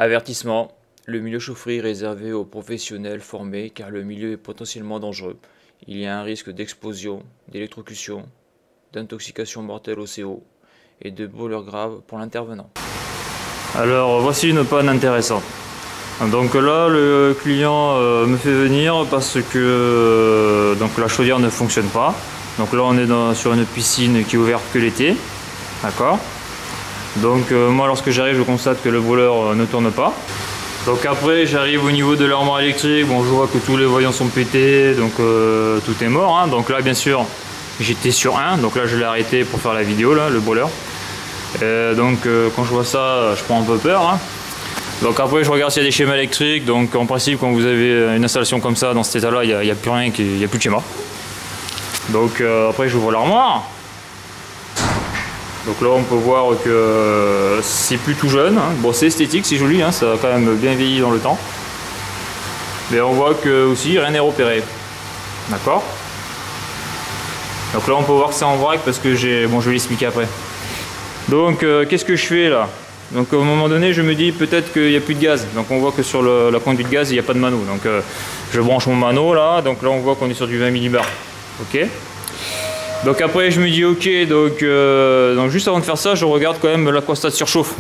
Avertissement, le milieu chaufferie est réservé aux professionnels formés car le milieu est potentiellement dangereux. Il y a un risque d'explosion, d'électrocution, d'intoxication mortelle au CO et de brûlures graves pour l'intervenant. Alors voici une panne intéressante. Donc là le client me fait venir parce que donc la chaudière ne fonctionne pas. Donc là on est sur une piscine qui est ouverte que l'été. D'accord. Donc moi lorsque j'arrive je constate que le brûleur ne tourne pas. Donc après j'arrive au niveau de l'armoire électrique, bon je vois que tous les voyants sont pétés, donc tout est mort. Hein. Donc là bien sûr j'étais sur un, donc là je l'ai arrêté pour faire la vidéo là, le brûleur. Donc quand je vois ça je prends un peu peur. Hein. Donc après je regarde s'il y a des schémas électriques, donc en principe quand vous avez une installation comme ça dans cet état là il n'y a plus rien, il n'y a plus de schéma. Donc après j'ouvre l'armoire. Donc là on peut voir que c'est plus tout jeune, hein. Bon c'est esthétique, c'est joli, hein. Ça a quand même bien vieilli dans le temps. Mais on voit que aussi rien n'est repéré. D'accord. Donc là on peut voir que c'est en vrac parce que j'ai... Bon je vais l'expliquer après. Donc qu'est-ce que je fais là? Donc à un moment donné je me dis peut-être qu'il n'y a plus de gaz. Donc on voit que sur la conduite gaz il n'y a pas de mano. Donc je branche mon mano là, donc là on voit qu'on est sur du 20 millibar. Ok. Donc après je me dis ok, donc juste avant de faire ça je regarde quand même l'aquastat surchauffe.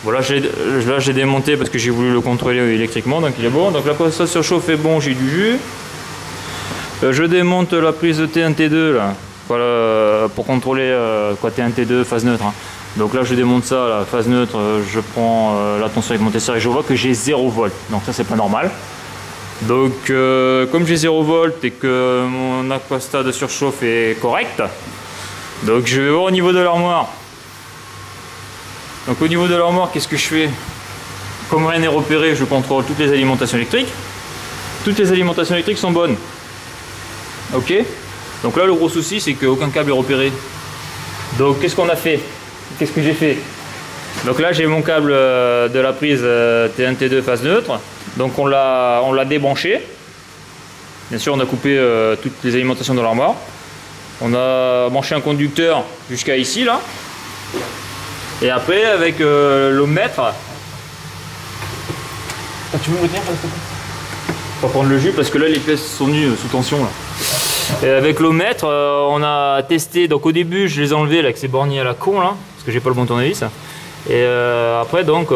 Voilà, là j'ai démonté parce que j'ai voulu le contrôler électriquement, donc il est bon. Donc l'aquastat surchauffe est bon, j'ai du jus. Je démonte la prise de T1T2 là, voilà, pour contrôler quoi, T1T2 phase neutre. Hein. Donc là je démonte ça, la phase neutre, je prends la tension avec mon testeur et je vois que j'ai 0 volt. Donc ça c'est pas normal. Donc comme j'ai 0 volt et que mon aquastat de surchauffe est correct, donc je vais voir au niveau de l'armoire. Donc au niveau de l'armoire, qu'est-ce que je fais? Comme rien n'est repéré, je contrôle toutes les alimentations électriques. Toutes les alimentations électriques sont bonnes. Ok. Donc là le gros souci c'est qu'aucun câble est repéré. Donc qu'est-ce qu'on a fait? Qu'est-ce que j'ai fait? Donc là j'ai mon câble de la prise T1T2 phase neutre. Donc on l'a débranché. Bien sûr on a coupé toutes les alimentations de l'armoire. On a branché un conducteur jusqu'à ici là. Et après avec l'ohmmètre. Tu veux me tenir? On va prendre le jus parce que là les pièces sont nues sous tension là. Et avec l'ohmmètre on a testé. Donc au début je les ai enlevés là avec ces borniers à la con là. Parce que j'ai pas le bon tournevis. Et après donc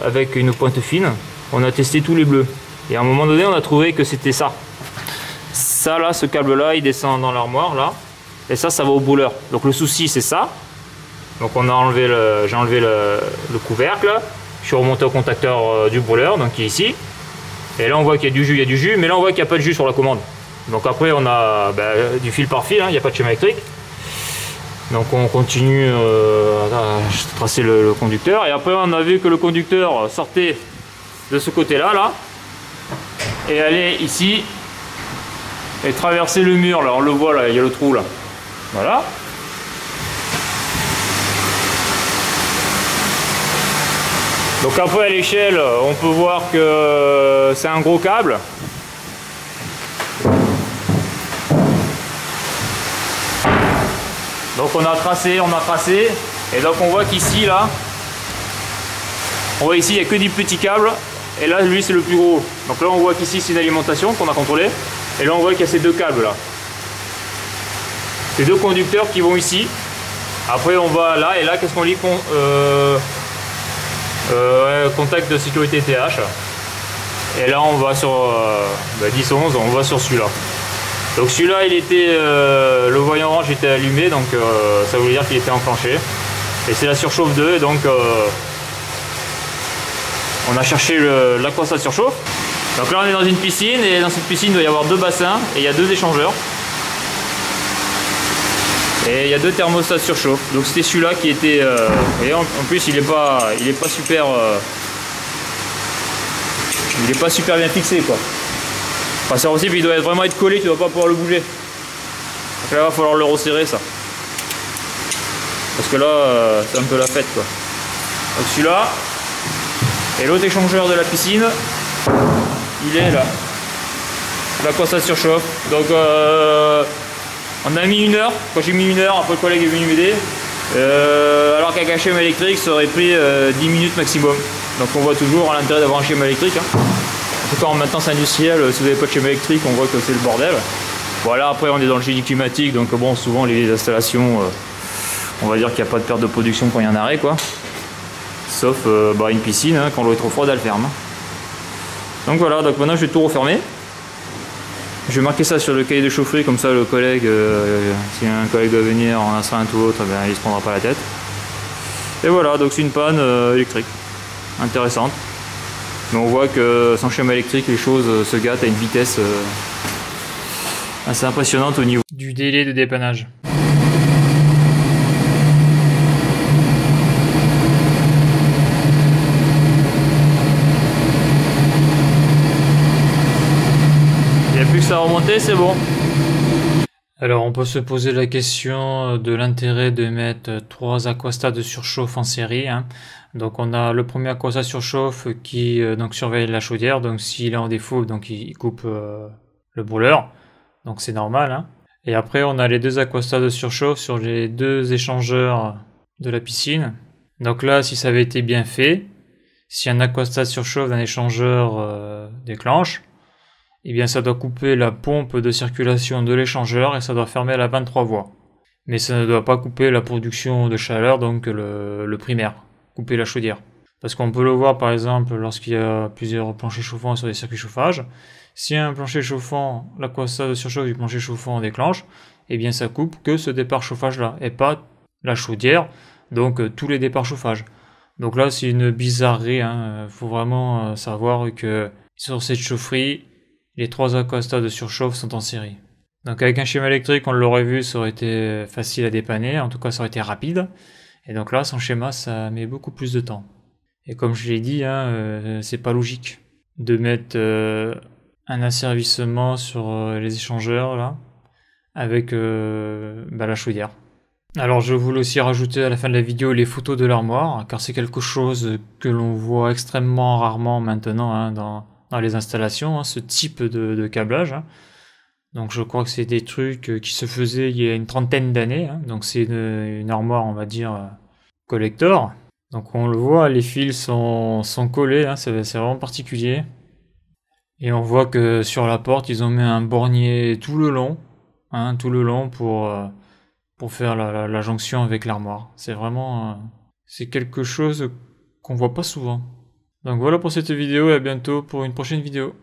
avec une pointe fine. On a testé tous les bleus et à un moment donné on a trouvé que c'était ça. Ça là, ce câble là il descend dans l'armoire là et ça va au brûleur. Donc le souci c'est ça. Donc on a enlevé j'ai enlevé le couvercle. Je suis remonté au contacteur du brûleur donc qui est ici. Et là on voit qu'il y a du jus, mais là on voit qu'il n'y a pas de jus sur la commande. Donc après on a du fil par fil, hein, il n'y a pas de schéma électrique. Donc on continue à tracer le conducteur et après on a vu que le conducteur sortait de ce côté là et aller ici et traverser le mur là, on le voit là, il y a le trou là, voilà. Donc après à l'échelle on peut voir que c'est un gros câble. Donc on a tracé et donc on voit qu'ici là on voit ici il n'y a que des petits câbles. Et là, lui, c'est le plus gros. Donc là, on voit qu'ici, c'est une alimentation qu'on a contrôlée. Et là, on voit qu'il y a ces deux câbles là. Ces deux conducteurs qui vont ici. Après, on va là. Et là, qu'est-ce qu'on lit? Contact de sécurité TH. Et là, on va sur 10-11. On va sur celui-là. Donc celui-là, il était le voyant orange était allumé. Donc ça voulait dire qu'il était enclenché. Et c'est la surchauffe 2. Donc on a cherché l'aquastat surchauffe. Donc là on est dans une piscine et dans cette piscine il doit y avoir deux bassins et il y a deux échangeurs. Et il y a deux thermostats surchauffe. Donc c'était celui-là qui était... et en plus il est pas super... il est pas super bien fixé quoi. Enfin c'est possible, il doit vraiment être collé, tu ne dois pas pouvoir le bouger. Donc là il va falloir le resserrer ça. Parce que là c'est un peu la fête quoi. Donc celui-là. Et l'autre échangeur de la piscine, il est là. L'aquastat surchauffe. Donc on a mis 1 heure. Quand j'ai mis 1 heure, après le collègue est venu m'aider. Alors qu'un schéma électrique, ça aurait pris 10 minutes maximum. Donc on voit toujours l'intérêt d'avoir un schéma électrique. Hein. En tout cas en maintenance industrielle, si vous n'avez pas de schéma électrique, on voit que c'est le bordel. Voilà, après on est dans le génie climatique, donc bon, souvent les installations, on va dire qu'il n'y a pas de perte de production quand il y a un arrêt, quoi. Sauf une piscine, hein, quand l'eau est trop froide, elle ferme. Donc voilà, donc maintenant je vais tout refermer. Je vais marquer ça sur le cahier de chaufferie, comme ça le collègue, si un collègue doit venir en astreinte ou autre, il ne se prendra pas la tête. Et voilà, donc c'est une panne électrique, intéressante. Mais on voit que sans schéma électrique, les choses se gâtent à une vitesse assez impressionnante au niveau du délai de dépannage. Il n'y a plus que ça à remonter, c'est bon. Alors on peut se poser la question de l'intérêt de mettre 3 aquastats de surchauffe en série. Hein. Donc on a le premier aquastat surchauffe qui donc surveille la chaudière, donc s'il est en défaut, donc il coupe le brûleur, donc c'est normal. Hein. Et après on a les 2 aquastats de surchauffe sur les 2 échangeurs de la piscine. Donc là, si ça avait été bien fait, si un aquastat surchauffe d'un échangeur déclenche, eh bien ça doit couper la pompe de circulation de l'échangeur et ça doit fermer la 23 voies. Mais ça ne doit pas couper la production de chaleur, donc le primaire, couper la chaudière. Parce qu'on peut le voir par exemple lorsqu'il y a plusieurs planchers chauffants sur des circuits chauffage. Si un plancher chauffant, l'aquastat de surchauffe du plancher chauffant déclenche, eh bien ça coupe que ce départ chauffage là et pas la chaudière, donc tous les départs chauffage. Donc là c'est une bizarrerie, hein. Faut vraiment savoir que sur cette chaufferie, les 3 aquastats de surchauffe sont en série. Donc avec un schéma électrique, on l'aurait vu, ça aurait été facile à dépanner, en tout cas ça aurait été rapide. Et donc là, sans schéma, ça met beaucoup plus de temps. Et comme je l'ai dit, hein, c'est pas logique de mettre un asservissement sur les échangeurs là, avec la chaudière. Alors je voulais aussi rajouter à la fin de la vidéo les photos de l'armoire, car c'est quelque chose que l'on voit extrêmement rarement maintenant hein, dans les installations, hein, ce type de câblage. Hein. Donc je crois que c'est des trucs qui se faisaient il y a une trentaine d'années. Hein. Donc c'est une armoire, on va dire, collector. Donc on le voit, les fils sont collés, hein, c'est vraiment particulier. Et on voit que sur la porte, ils ont mis un bornier tout le long pour faire la jonction avec l'armoire. C'est vraiment c'est quelque chose qu'on voit pas souvent. Donc voilà pour cette vidéo et à bientôt pour une prochaine vidéo.